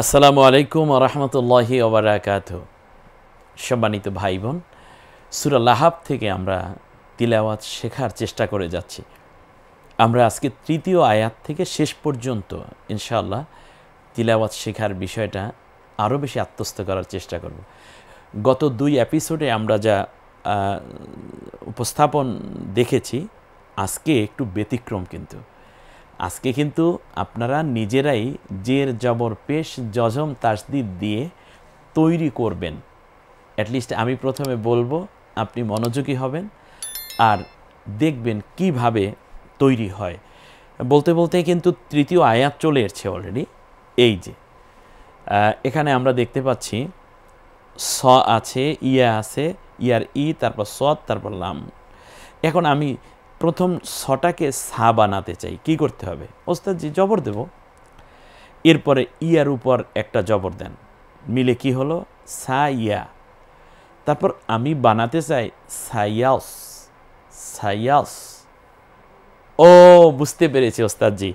আসসালামু আলাইকুম ওয়া রাহমাতুল্লাহি ওয়া বারাকাতুহু। সম্মানিত ভাই বোন, সূরা লাহাব থেকে আমরা তিলাওয়াত শেখার চেষ্টা করে যাচ্ছি। আমরা আজকে তৃতীয় আয়াত থেকে শেষ পর্যন্ত ইনশাআল্লাহ তিলাওয়াত শেখার বিষয়টা আরও বেশি আত্মস্থ করার চেষ্টা করব। গত দুই এপিসোডে আমরা যা উপস্থাপন দেখেছি, আজকে একটু ব্যতিক্রম। আজকে কিন্তু আপনারা নিজেরাই জের জবর পেশ জজম তাসদিদ দিয়ে তৈরি করবেন। অ্যাটলিস্ট আমি প্রথমে বলবো, আপনি মনোযোগী হবেন আর দেখবেন কিভাবে তৈরি হয়। বলতে বলতে কিন্তু তৃতীয় আয়াত চলে এসেছে অলরেডি। এই যে এখানে আমরা দেখতে পাচ্ছি স আছে, ইয়া আছে, ইয়ার ই, তারপর সদ, তারপর লাম। এখন আমি প্রথম সটাকে সা বানাতে চাই। কি করতে হবে? ওস্তাদজি জবর দেব, এরপরে ইয়ার উপর একটা জবর দেন, মিলে কি হলো? সা ইয়া। তারপর আমি বানাতে চাই সায়াস। সায়াস। ও, বুঝতে পেরেছি ওস্তাদজি,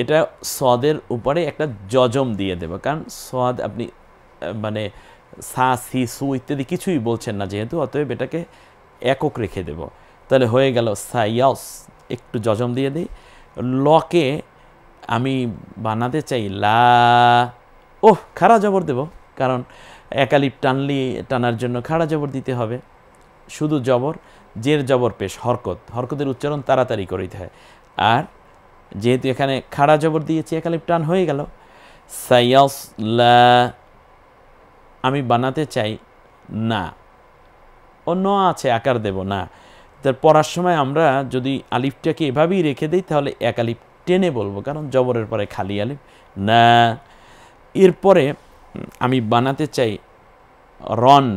এটা সদের উপরে একটা জজম দিয়ে দেব, কারণ সদ আপনি মানে সা সি সু ইত্যাদি কিছুই বলছেন না যেহেতু, অতএব এটাকে একক রেখে দেব। তাহলে হয়ে গেল সায়াস। একটু জজম দিয়ে দিই। লকে আমি বানাতে চাই লা। ওহ, খাড়া জবর দেব, কারণ একালিপ টানার জন্য খাড়া জবর দিতে হবে। শুধু জবর, জের জবর পেশ, হরকতের উচ্চারণ তাড়াতাড়ি করতে হয়। আর যেহেতু এখানে খাড়া জবর দিয়েছি, একালিপ টান হয়ে গেল সায়াস লা। আমি বানাতে চাই না। অন্য আছে, আকার দেব না। তার পড়ার সময় আমরা যদি আলিফটাকে এভাবেই রেখে দিই, তাহলে এক আলিফ টেনে বলবো, কারণ জবরের পরে খালি আলিফ না। এরপরে আমি বানাতে চাই রন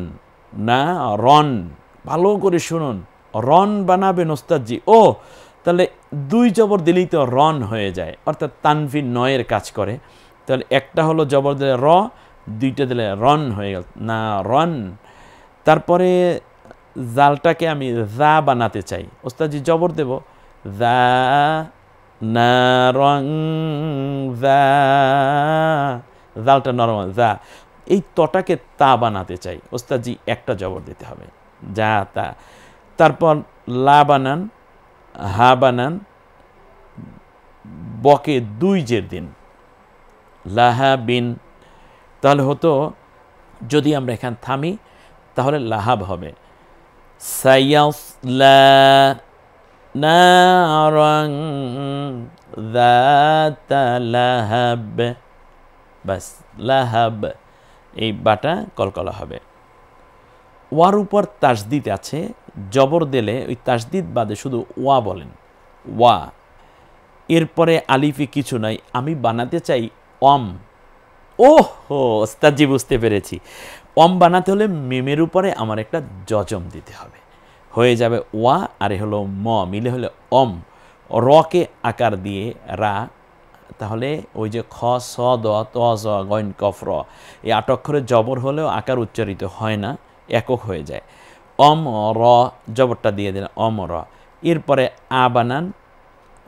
না, রন। ভালো করে শুনুন, রন বানাবেন ওস্তাদজি। ও, তাহলে দুই জবর দিলেই তো রন হয়ে যায়, অর্থাৎ তানভিন নয়ের কাজ করে। তাহলে একটা হলো জবর দিলে র, দুইটা দিলে রন হয়ে গেল না, রন। তারপরে জালটাকে আমি জা বানাতে চাই। ওস্তাদজি জবর দেব, জা না রং জা। জালটা নরম, জা। এই তটাকে তা বানাতে চাই। ওস্তাদজি একটা জবর দিতে হবে, যা তা। তারপর লা বানান, হা বানান, বকে দুই জের দিন, লাহা বিন। তাহলে হতো, যদি আমরা এখানে থামি তাহলে লাহাব হবে সায়াসলা নারান যাতা লাহাব। বাস, লাহাব, এই বাটা কলকলা হবে। ওয়ার উপর তাসদিদ আছে, জবর দিলে ওই তাসদিদ বাদে শুধু ওয়া বলেন, ওয়া। এরপরে আলিফে কিছু নাই, আমি বানাতে চাই অম। ওহ হো, ওস্তাদজি বুঝতে পেরেছি। অম বানাতে হলে মিমের উপরে আমার একটা জজম দিতে হবে, হয়ে যাবে ওয়া, আর হলো ম, মিলে হলে অম। রকে আকার দিয়ে রা, তাহলে ওই যে খ স দ ত জ গইন কফ র, এই ৮ অক্ষরের জবর হলেও আকার উচ্চারিত হয় না, একক হয়ে যায়। অম র, জবরটা দিয়ে দিলেন অম র। এরপরে আ বানান,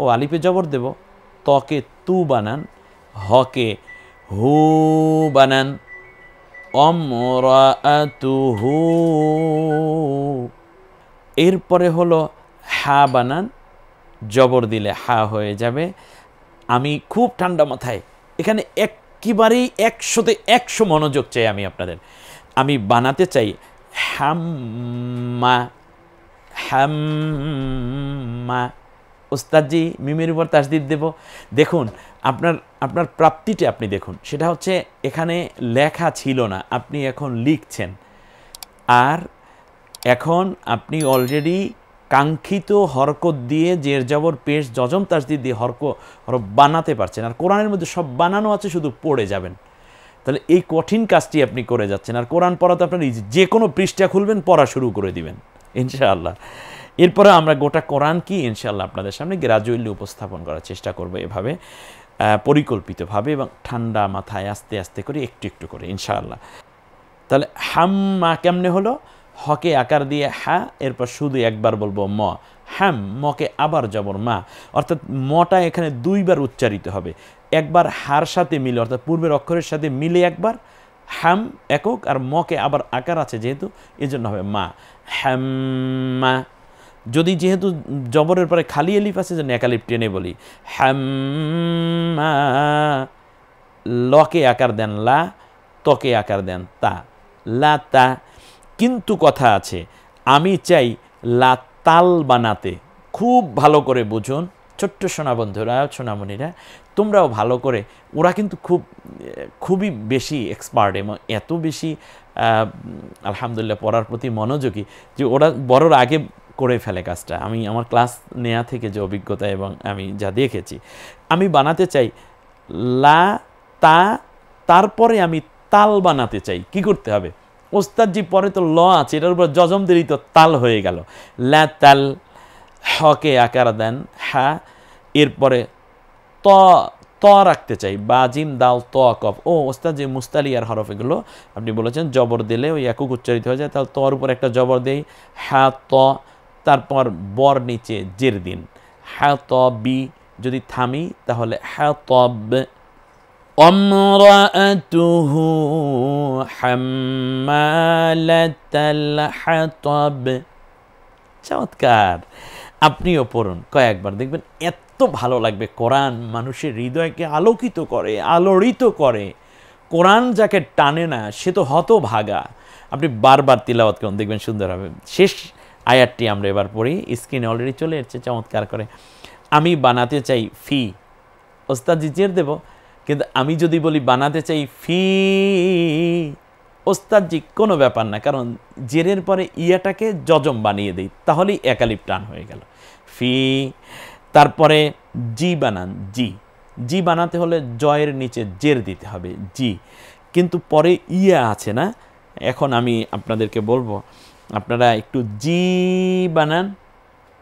ও আলিফে জবর দেব, তকে তু বানান, হকে হু বানান, অমরাতুহু। এরপরে হলো হা বানান, জবর দিলে হা হয়ে যাবে। আমি খুব ঠান্ডা মাথায় এখানে একেবারেই ১০০তে ১০০ মনোযোগ চাই আমি আপনাদের। আমি বানাতে চাই হাম্মা। হাম্মা। ওস্তাদজি মিমের উপর তাসদিদ দেব। দেখুন, আপনার প্রাপ্তিটা আপনি দেখুন, সেটা হচ্ছে এখানে লেখা ছিল না, আপনি এখন লিখছেন। আর এখন আপনি অলরেডি কাঙ্ক্ষিত হরকত দিয়ে জের জবর পেশ জজম তাসদিদ দিয়ে হরফ বানাতে পারছেন। আর কোরআনের মধ্যে সব বানানো আছে, শুধু পড়ে যাবেন। তাহলে এই কঠিন কাজটি আপনি করে যাচ্ছেন। আর কোরআন পড়াতে আপনার যে কোনো পৃষ্ঠা খুলবেন, পড়া শুরু করে দিবেন ইনশাআল্লাহ। এরপরে আমরা গোটা কোরআন কি ইনশাআল্লাহ আপনাদের সামনে গ্রাজুয়ালি উপস্থাপন করার চেষ্টা করব, এভাবে পরিকল্পিতভাবে এবং ঠান্ডা মাথায় আস্তে আস্তে করে একটু একটু করে ইনশাআল্লাহ। তাহলে হাম্মা কেমনে হলো? হকে আকার দিয়ে হা, এরপর শুধু একবার বলবো ম, হ্যাম, মকে আবার জবর মা, অর্থাৎ মটা এখানে দুইবার উচ্চারিত হবে। একবার হার সাথে মিলে, অর্থাৎ পূর্বের অক্ষরের সাথে মিলে একবার, হ্যাম একক, আর মকে আবার আকার আছে যেহেতু, এই জন্য হবে মা, হ্যাম্মা। যদি যেহেতু জবরের পরে খালি এলিফ আছে, যেন একালিফ টেনে বলি, হ্যাম্মা। লকে আকার দেন লা, তকে আকার দেন তা, লা তা। কিন্তু কথা আছে, আমি চাই লা তাল বানাতে। খুব ভালো করে বুঝুন ছোট্ট সোনা বন্ধুরা, সোনামণিরা, তোমরাও ভালো করে। ওরা কিন্তু খুবই বেশি এক্সপার্ট এবং এত বেশি আলহামদুলিল্লাহ পড়ার প্রতি মনোযোগী যে ওরা বড়র আগে করে ফেলে কাজটা। আমি আমার ক্লাস নেওয়া থেকে যে অভিজ্ঞতা এবং আমি যা দেখেছি, আমি বানাতে চাই লা তা, তারপরে আমি তাল বানাতে চাই। কি করতে হবে? ওস্তাদজি পরে তো ল আছে, এটার উপর জজম দিলেই তো তাল হয়ে গেল। লা তাল, হকে আকার দেন হা, এরপরে ত, ত রাখতে চাই, বা জিম দাল ত কফ। ও ওস্তাদ, যে মুস্তালিয়ার হরফ এগুলো আপনি বলেছেন জবর দিলে ওই একক উচ্চারিত হয়ে যায়, তাহলে তর উপর একটা জবর দেই, হা ত, তারপর বর নিচে জের দিন, হা ত বি। যদি থামি তাহলে হা তব। আমরাতুহু হাম্মালাতাল হাতাব। চমৎকার, আপনিও পড়ুন কয়েকবার, দেখবেন এত ভালো লাগবে। কোরআন মানুষের হৃদয়কে আলোকিত করে, আলোড়িত করে। কোরআন যাকে টানে না সে তো হতভাগা। আপনি বারবার তিলাওয়াত করুন, দেখবেন সুন্দর হবে। শেষ আয়াতটি আমরা এবার পড়ি, স্ক্রিনে অলরেডি চলে এসেছে চমৎকার করে। আমি বানাতে চাই ফি, ওস্তাদজি জের দেব, কিন্তু আমি যদি বলি বানাতে চাই ফি, ওস্তাদজি কোনো ব্যাপার না, কারণ জেরের পরে ইয়াটাকে জজম বানিয়ে দেই, তাহলেই একালিপ টান হয়ে গেল ফি। তারপরে জি বানান, জি, জি বানাতে হলে জয়ের নিচে জের দিতে হবে, জি। কিন্তু পরে ইয়া আছে না, এখন আমি আপনাদেরকে বলবো, আপনারা একটু জি বানান,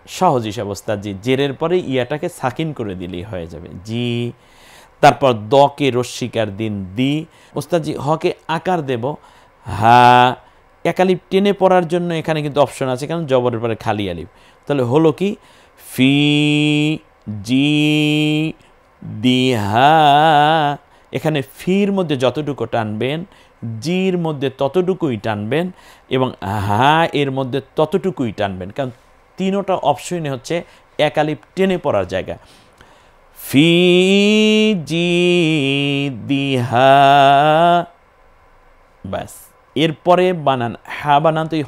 সহজ হিসাব ওস্তাদজি, জেরের পরে ইয়াটাকে সাকিন করে দিলেই হয়ে যাবে, জি। তারপর দকে রস্মিকার দিন দি, ওস্তাদজি হকে আকার দেব হা, একালিপ টেনে পড়ার জন্য এখানে কিন্তু অপশন আছে, কারণ জবরের পরে খালি আলিফ। তাহলে হলো কি, ফি জি দি হা। এখানে ফির মধ্যে যতটুকু টানবেন, জির মধ্যে ততটুকুই টানবেন, এবং হা এর মধ্যে ততটুকুই টানবেন, কারণ তিনোটা অপশনই হচ্ছে একালিপ টেনে পড়ার জায়গা। ফি জি দিহা, ব্যাস। এরপরে বানান হা, বানান তো এই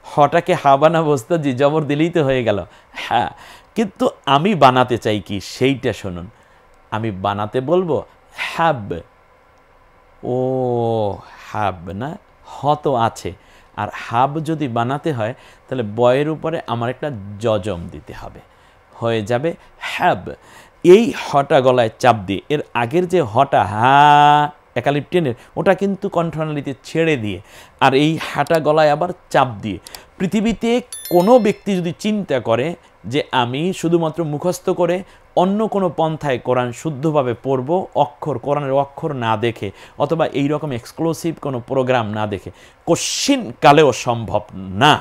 হটাকে হা বানাবো ওস্তাদজি, জবর দিলেই তো হয়ে গেল হ্যাঁ। কিন্তু আমি বানাতে চাই কি সেইটা শুনুন। আমি বানাতে বলবো হ্যাব, ও হ্যাব না, হ তো আছে, আর হাব যদি বানাতে হয় তাহলে বয়ের উপরে আমার একটা জজম দিতে হবে, হয়ে যাবে হ্যাব। এই হটা গলায় চাপ দিয়ে, এর আগের যে হটা হা একালিপ টেনের, ওটা কিন্তু কণ্ঠনালীতে ছেড়ে দিয়ে, আর এই হাটা গলায় আবার চাপ দিয়ে। পৃথিবীতে কোনো ব্যক্তি যদি চিন্তা করে যে আমি শুধুমাত্র মুখস্থ করে অন্য কোনো পন্থায় কোরআন শুদ্ধভাবে পড়ব, কোরআনের অক্ষর না দেখে, অথবা এই রকম এক্সক্লুসিভ কোনো প্রোগ্রাম না দেখে, কোশ্চিন কালেও সম্ভব না।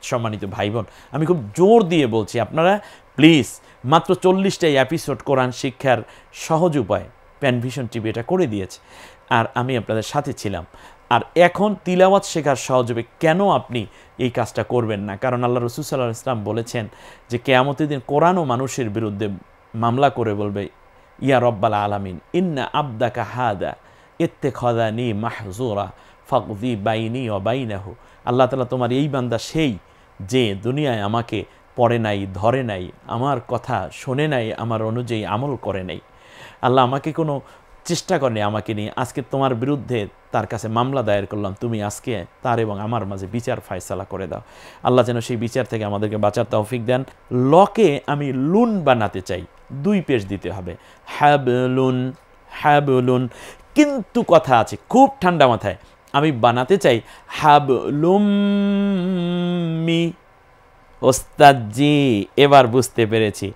সম্মানিত ভাই বোন, আমি খুব জোর দিয়ে বলছি, আপনারা প্লিজ, মাত্র 40টাই এপিসোড কোরআন শিক্ষার সহজ উপায় প্যানভিশন টিভি এটা করে দিয়েছে, আর আমি আপনাদের সাথে ছিলাম। আর এখন তিলাওয়াত শেখার সহজ হবে, কেন আপনি এই কাজটা করবেন না? কারণ আল্লাহ রাসূল সাল্লাল্লাহু আলাইহি ওয়াসাল্লাম বলেছেন যে কিয়ামতের দিন কোরআন ও মানুষের বিরুদ্ধে মামলা করে বলবে, ইয়া রব্বাল আলামিন ইন্না আবদাকা হাদা ইত্তাখাযানি মাহজুরা ফাকদি বাইনি ওয়া বাইনাহু। আল্লাহ তাআলা, তোমার এই বান্দা সেই যে দুনিয়ায় আমাকে পড়ে নাই, ধরে নাই, আমার কথা শোনে নাই, আমার অনুযায়ী আমল করে নাই। আল্লাহ আমাকে কোনো চেষ্টা করেনি আমাকে নিয়ে, আজকে তোমার বিরুদ্ধে তার কাছে মামলা দায়ের করলাম, তুমি আজকে তার এবং আমার মাঝে বিচার ফায়সালা করে দাও। আল্লাহ যেন সেই বিচার থেকে আমাদেরকে বাঁচার তৌফিক দেন। লকে আমি লুন বানাতে চাই, 2 পেশ দিতে হবে, হ্যাবলুন, হ্যাবলুন। কিন্তু কথা আছে, খুব ঠান্ডা মাথায়, আমি বানাতে চাই হাবলুম্মি। ওস্তাদজি এবার বুঝতে পেরেছি,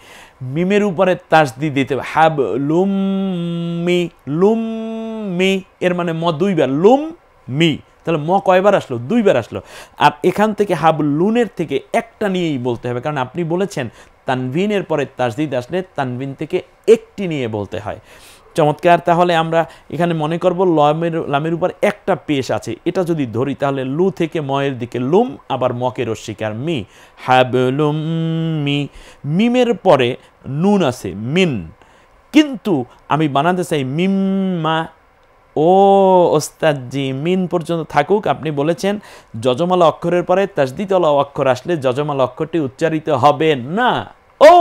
মিমের উপরে তাসদিদ দিতে হবে, হাবলুম্মি, লুম্মি, এর মানে 2বার, লুম মি, তাহলে ম কয়বার আসলো? 2 বার আসলো। আর এখান থেকে হাবলুনের থেকে একটা নিয়েই বলতে হবে, কারণ আপনি বলেছেন তানভিনের পরে তাসদিদ আসলে তানভিন থেকে একটি নিয়ে বলতে হয়। চমৎকার। তাহলে আমরা এখানে মনে করব লামের উপর একটা পেশ আছে, এটা যদি ধরি তাহলে লু থেকে ময়ের দিকে লুম, আবার মকে রস্বীকার মি, হাবলুম মি। মিমের পরে নুন আছে মিন, কিন্তু আমি বানাতে চাই মিম্মা। ও ওস্তাদজি, মিন পর্যন্ত থাকুক। আপনি বলেছেন যজমালা অক্ষরের পরে তাসদিদওয়ালা অক্ষর আসলে যজমালা অক্ষরটি উচ্চারিত হবে না। ও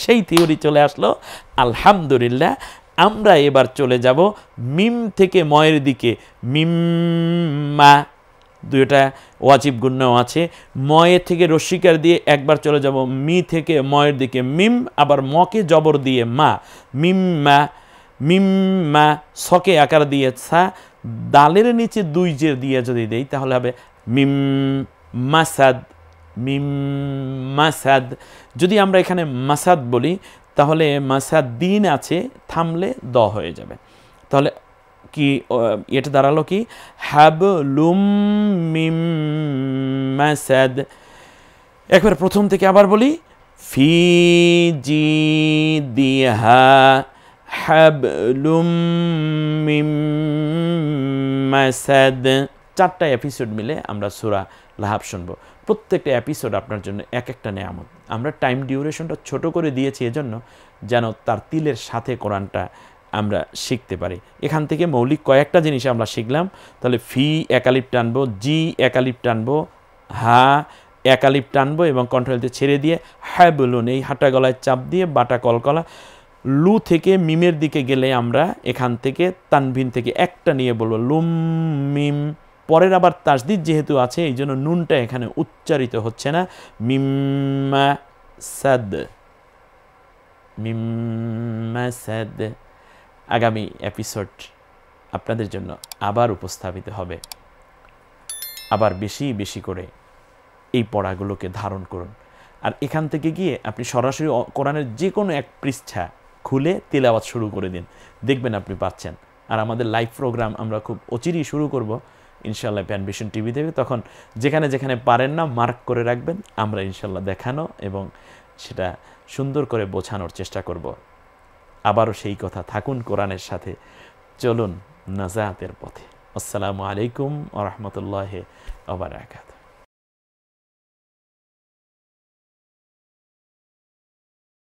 সেই থিওরি চলে আসলো, আলহামদুলিল্লাহ। আমরা এবার চলে যাব মিম থেকে ময়ের দিকে, মিম্মা, দুইটা ওয়াজিব গুন্নাও আছে। ময়ে থেকে রস্বীকার দিয়ে একবার চলে যাব মি থেকে ময়ের দিকে মিম, আবার মকে জবর দিয়ে মা, মিম্মা মিম্মা। সকে আকার দিয়ে সা, দালের নিচে 2 জের দিয়ে যদি দেই তাহলে হবে মিম মাসাদ, মিম মাসাদ। যদি আমরা এখানে মাসাদ বলি তাহলে মাসাদ দিন আছে, থামলে দ হয়ে যাবে। তাহলে কি এটা দাঁড়ালো কি? হাবলুম মিম মাসাদ। একবার প্রথম থেকে আবার বলি, ফি জিদিহা হাবলুম মিম মাসাদ। 4টা এপিসোড মিলে আমরা সূরা লাহাব শুনবো। প্রত্যেকটা এপিসোড আপনার জন্য এক একটা নেয়ামত। আমরা টাইম ডিউরেশনটা ছোট করে দিয়েছি এজন্য যেন তার তিলের সাথে কোরআনটা আমরা শিখতে পারি। এখান থেকে মৌলিক কয়েকটা জিনিস আমরা শিখলাম। তাহলে ফি একালিপ টানবো, জি একালিপ টানবো, হা একালিপ টানবো এবং কন্ট্রোলতে ছেড়ে দিয়ে হাবলুন, এই হাঁটা গলায় চাপ দিয়ে বাটা কলকলা। লু থেকে মিমের দিকে গেলে আমরা এখান থেকে তানভিন থেকে একটা নিয়ে বলবো লুম মিম। পরের আবার তাসদিদ যেহেতু আছে এই জন্য নুনটা এখানে উচ্চারিত হচ্ছে না, মিম্মা সাদ, মিম্মা সাদ। আগামী এপিসোড আপনাদের জন্য আবার উপস্থাপিত হবে। আবার বেশি বেশি করে এই পড়াগুলোকে ধারণ করুন। আর এখান থেকে গিয়ে আপনি সরাসরি কোরআনের যে কোনো এক পৃষ্ঠা খুলে তিলাওয়াত শুরু করে দিন, দেখবেন আপনি পাচ্ছেন। আর আমাদের লাইভ প্রোগ্রাম আমরা খুব অচিরেই শুরু করব ইনশাআল্লাহ প্যানভিশন টিভি থেকে। তখন যেখানে যেখানে পারেন না মার্ক করে রাখবেন, আমরা ইনশাআল্লাহ দেখানো এবং সেটা সুন্দর করে বোঝানোর চেষ্টা করব। আবারও সেই কথা, থাকুন কোরআনের সাথে, চলুন নাজাতের পথে। আসসালামু আলাইকুম ওয়া রাহমাতুল্লাহি ওয়া বারাকাতুহু।